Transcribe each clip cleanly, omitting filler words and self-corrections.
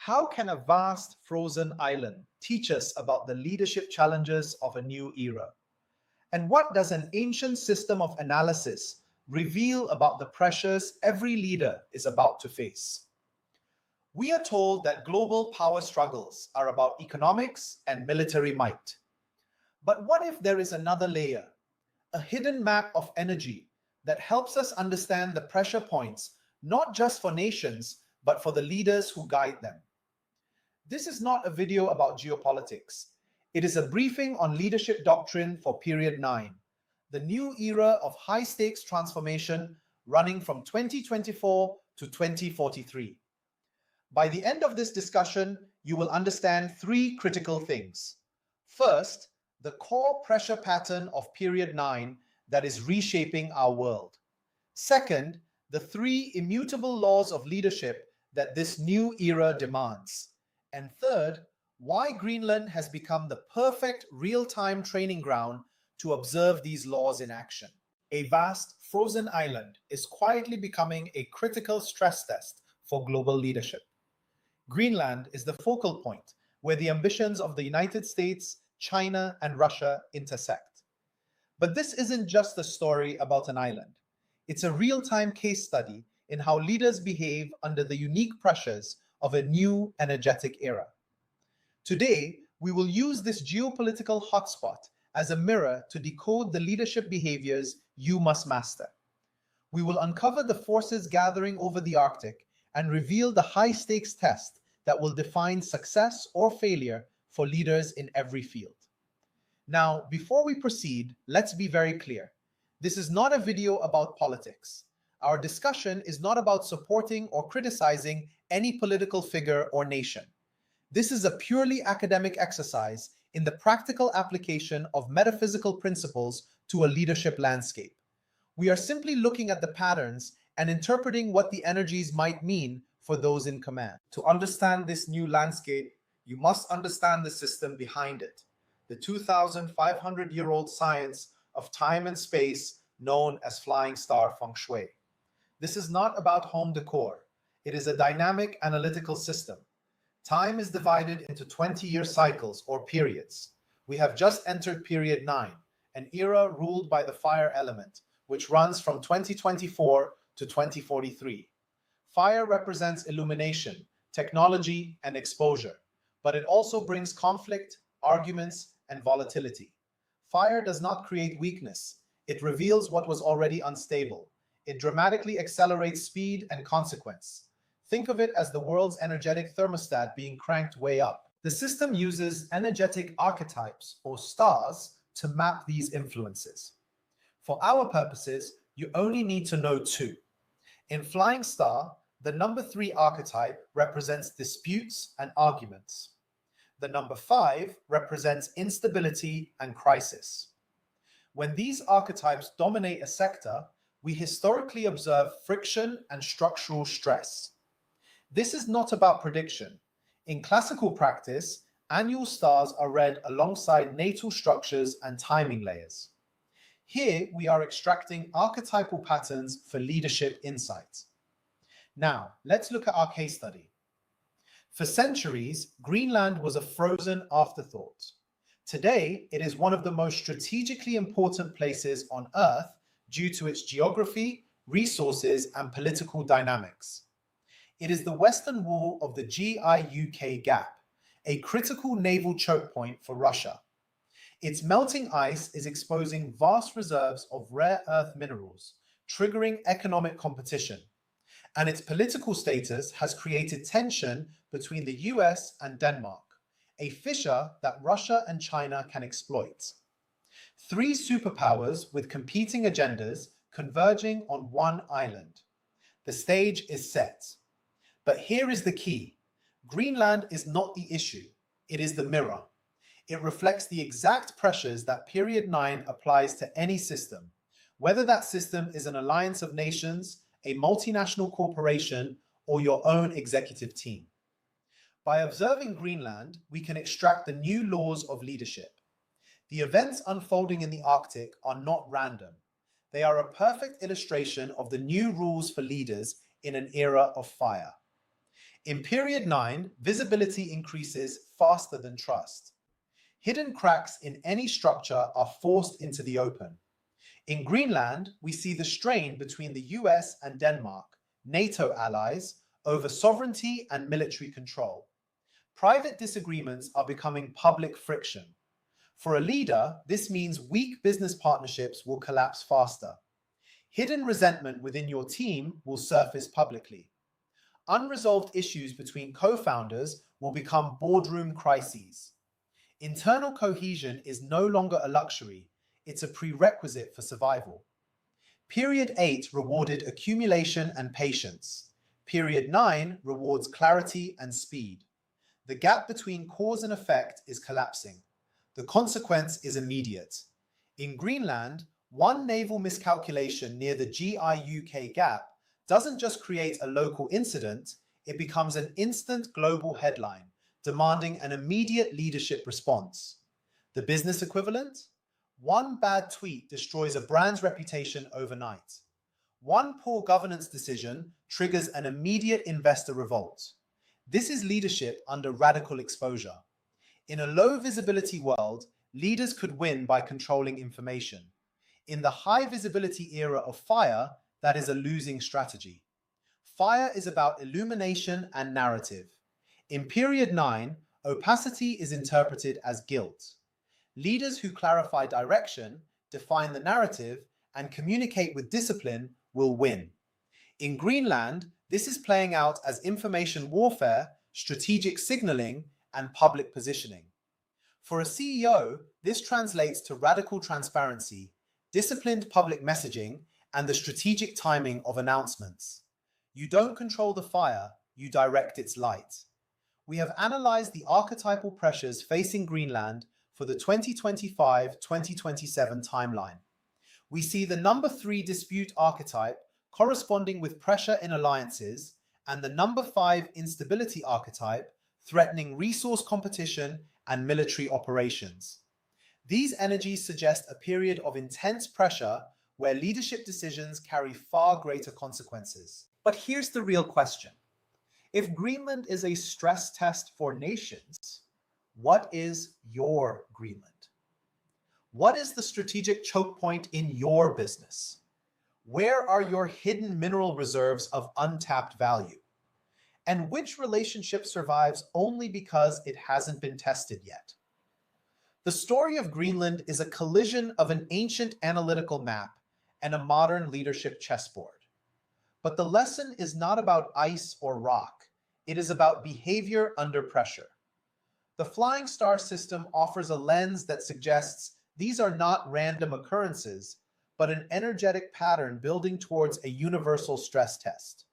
How can a vast frozen island teach us about the leadership challenges of a new era? And what does an ancient system of analysis reveal about the pressures every leader is about to face? We are told that global power struggles are about economics and military might. But what if there is another layer, a hidden map of energy that helps us understand the pressure points, not just for nations, but for the leaders who guide them? This is not a video about geopolitics. It is a briefing on leadership doctrine for period 9, the new era of high-stakes transformation running from 2024 to 2043. By the end of this discussion, you will understand three critical things. First, the core pressure pattern of period 9 that is reshaping our world. Second, the three immutable laws of leadership that this new era demands. And third, why Greenland has become the perfect real-time training ground to observe these laws in action. A vast frozen island is quietly becoming a critical stress test for global leadership. Greenland is the focal point where the ambitions of the United States, China, and Russia intersect. But this isn't just a story about an island. It's a real-time case study in how leaders behave under the unique pressures of a new energetic era. Today, we will use this geopolitical hotspot as a mirror to decode the leadership behaviors you must master. We will uncover the forces gathering over the Arctic and reveal the high-stakes test that will define success or failure for leaders in every field. Now, before we proceed, let's be very clear. This is not a video about politics. Our discussion is not about supporting or criticizing any political figure or nation. This is a purely academic exercise in the practical application of metaphysical principles to a leadership landscape. We are simply looking at the patterns and interpreting what the energies might mean for those in command. To understand this new landscape, you must understand the system behind it, the 2,500-year-old science of time and space known as flying star feng shui. This is not about home decor. It is a dynamic analytical system. Time is divided into 20-year cycles or periods. We have just entered period 9, an era ruled by the fire element, which runs from 2024 to 2043. Fire represents illumination, technology, and exposure, but it also brings conflict, arguments, and volatility. Fire does not create weakness. It reveals what was already unstable. It dramatically accelerates speed and consequence. Think of it as the world's energetic thermostat being cranked way up. The system uses energetic archetypes, or stars, to map these influences. For our purposes, you only need to know two. In Flying Star, the number 3 archetype represents disputes and arguments. The number 5 represents instability and crisis. When these archetypes dominate a sector, we historically observe friction and structural stress. This is not about prediction. In classical practice, annual stars are read alongside natal structures and timing layers. Here, we are extracting archetypal patterns for leadership insights. Now, let's look at our case study. For centuries, Greenland was a frozen afterthought. Today, it is one of the most strategically important places on Earth due to its geography, resources, and political dynamics. It is the western wall of the GIUK Gap, a critical naval choke point for Russia. Its melting ice is exposing vast reserves of rare earth minerals, triggering economic competition. And its political status has created tension between the US and Denmark, a fissure that Russia and China can exploit. Three superpowers with competing agendas converging on one island. The stage is set. But here is the key. Greenland is not the issue. It is the mirror. It reflects the exact pressures that period 9 applies to any system, whether that system is an alliance of nations, a multinational corporation, or your own executive team. By observing Greenland, we can extract the new laws of leadership. The events unfolding in the Arctic are not random. They are a perfect illustration of the new rules for leaders in an era of fire. In period 9, visibility increases faster than trust. Hidden cracks in any structure are forced into the open. In Greenland, we see the strain between the US and Denmark, NATO allies, over sovereignty and military control. Private disagreements are becoming public friction. For a leader, this means weak business partnerships will collapse faster. Hidden resentment within your team will surface publicly. Unresolved issues between co-founders will become boardroom crises. Internal cohesion is no longer a luxury, it's a prerequisite for survival. Period 8 rewarded accumulation and patience. Period 9 rewards clarity and speed. The gap between cause and effect is collapsing. The consequence is immediate. In Greenland, one naval miscalculation near the GIUK Gap doesn't just create a local incident, it becomes an instant global headline, demanding an immediate leadership response. The business equivalent? One bad tweet destroys a brand's reputation overnight. One poor governance decision triggers an immediate investor revolt. This is leadership under radical exposure. In a low visibility world, leaders could win by controlling information. In the high visibility era of fire, that is a losing strategy. Fire is about illumination and narrative. In period 9, opacity is interpreted as guilt. Leaders who clarify direction, define the narrative, and communicate with discipline will win. In Greenland, this is playing out as information warfare, strategic signaling, and public positioning. For a CEO, this translates to radical transparency, disciplined public messaging, and the strategic timing of announcements. You don't control the fire, you direct its light. We have analyzed the archetypal pressures facing Greenland for the 2025-2027 timeline. We see the number 3 dispute archetype corresponding with pressure in alliances and the number 5 instability archetype threatening resource competition and military operations. These energies suggest a period of intense pressure where leadership decisions carry far greater consequences. But here's the real question. If Greenland is a stress test for nations, what is your Greenland? What is the strategic choke point in your business? Where are your hidden mineral reserves of untapped value? And which relationship survives only because it hasn't been tested yet? The story of Greenland is a collision of an ancient analytical map and a modern leadership chessboard. But the lesson is not about ice or rock. It is about behavior under pressure. The Flying Star system offers a lens that suggests these are not random occurrences, but an energetic pattern building towards a universal stress test.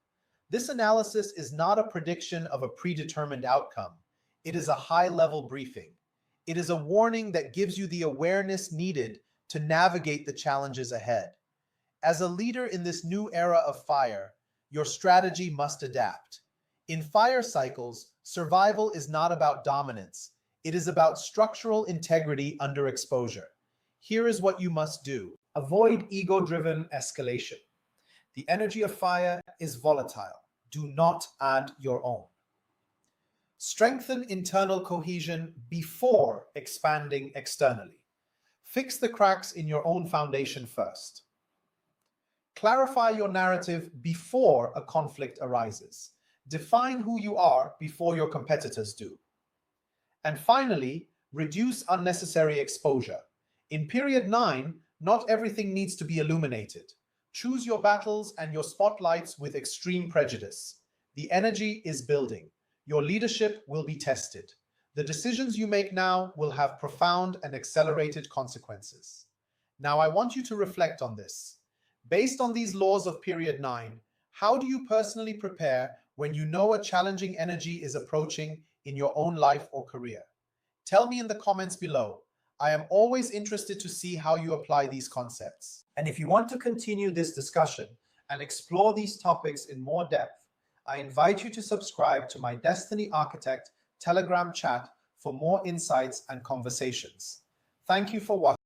This analysis is not a prediction of a predetermined outcome. It is a high-level briefing. It is a warning that gives you the awareness needed to navigate the challenges ahead. As a leader in this new era of fire, your strategy must adapt. In fire cycles, survival is not about dominance. It is about structural integrity under exposure. Here is what you must do. Avoid ego-driven escalation. The energy of fire is volatile. Do not add your own. Strengthen internal cohesion before expanding externally. Fix the cracks in your own foundation first. Clarify your narrative before a conflict arises. Define who you are before your competitors do. And finally, reduce unnecessary exposure. In period 9, not everything needs to be illuminated. Choose your battles and your spotlights with extreme prejudice. The energy is building. Your leadership will be tested. The decisions you make now will have profound and accelerated consequences. Now I want you to reflect on this. Based on these laws of period 9, how do you personally prepare when you know a challenging energy is approaching in your own life or career? Tell me in the comments below. I am always interested to see how you apply these concepts. And if you want to continue this discussion and explore these topics in more depth, I invite you to subscribe to my Destiny Architect Telegram chat for more insights and conversations. Thank you for watching.